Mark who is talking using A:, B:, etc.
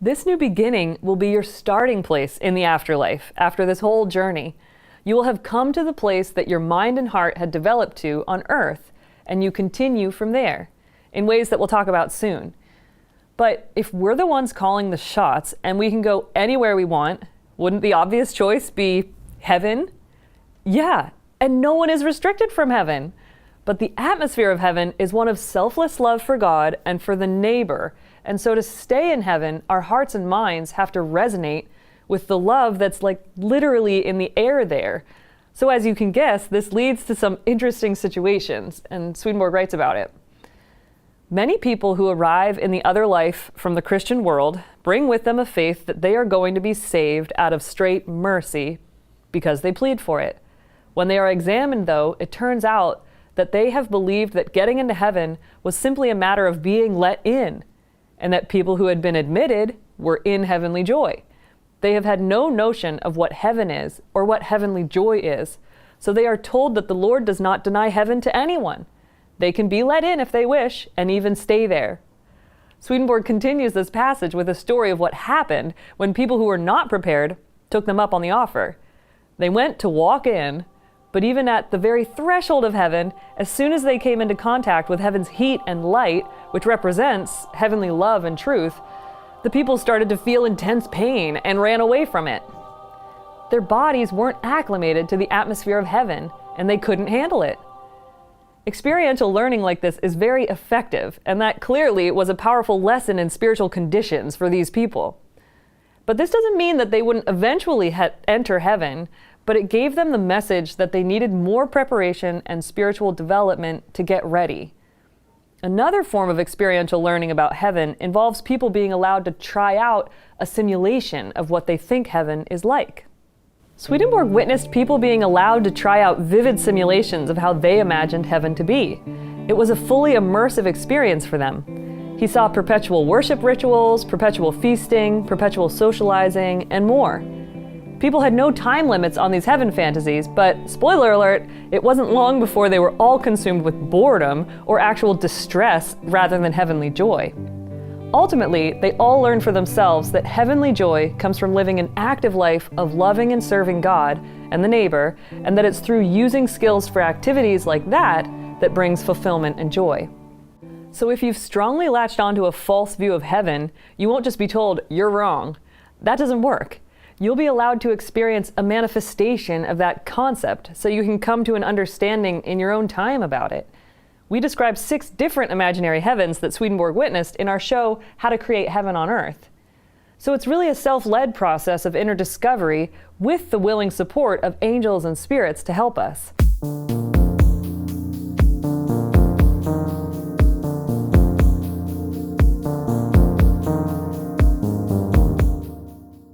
A: This new beginning will be your starting place in the afterlife after this whole journey. You will have come to the place that your mind and heart had developed to on earth, and you continue from there, in ways that we'll talk about soon. But if we're the ones calling the shots and we can go anywhere we want, wouldn't the obvious choice be heaven? Yeah, and no one is restricted from heaven. But the atmosphere of heaven is one of selfless love for God and for the neighbor. And so to stay in heaven, our hearts and minds have to resonate with the love that's like literally in the air there. So as you can guess, this leads to some interesting situations, and Swedenborg writes about it. Many people who arrive in the other life from the Christian world bring with them a faith that they are going to be saved out of straight mercy because they plead for it. When they are examined, though, it turns out that they have believed that getting into heaven was simply a matter of being let in, and that people who had been admitted were in heavenly joy. They have had no notion of what heaven is or what heavenly joy is, so they are told that the Lord does not deny heaven to anyone. They can be let in if they wish, and even stay there. Swedenborg continues this passage with a story of what happened when people who were not prepared took them up on the offer. They went to walk in, but even at the very threshold of heaven, as soon as they came into contact with heaven's heat and light, which represents heavenly love and truth, the people started to feel intense pain and ran away from it. Their bodies weren't acclimated to the atmosphere of heaven, and they couldn't handle it. Experiential learning like this is very effective, and that clearly was a powerful lesson in spiritual conditions for these people. But this doesn't mean that they wouldn't eventually enter heaven, but it gave them the message that they needed more preparation and spiritual development to get ready. Another form of experiential learning about heaven involves people being allowed to try out a simulation of what they think heaven is like. Swedenborg witnessed people being allowed to try out vivid simulations of how they imagined heaven to be. It was a fully immersive experience for them. He saw perpetual worship rituals, perpetual feasting, perpetual socializing, and more. People had no time limits on these heaven fantasies, but spoiler alert, it wasn't long before they were all consumed with boredom or actual distress rather than heavenly joy. Ultimately, they all learned for themselves that heavenly joy comes from living an active life of loving and serving God and the neighbor, and that it's through using skills for activities like that that brings fulfillment and joy. So if you've strongly latched onto a false view of heaven, you won't just be told, "You're wrong." That doesn't work. You'll be allowed to experience a manifestation of that concept so you can come to an understanding in your own time about it. We describe 6 different imaginary heavens that Swedenborg witnessed in our show, How to Create Heaven on Earth. So it's really a self-led process of inner discovery with the willing support of angels and spirits to help us.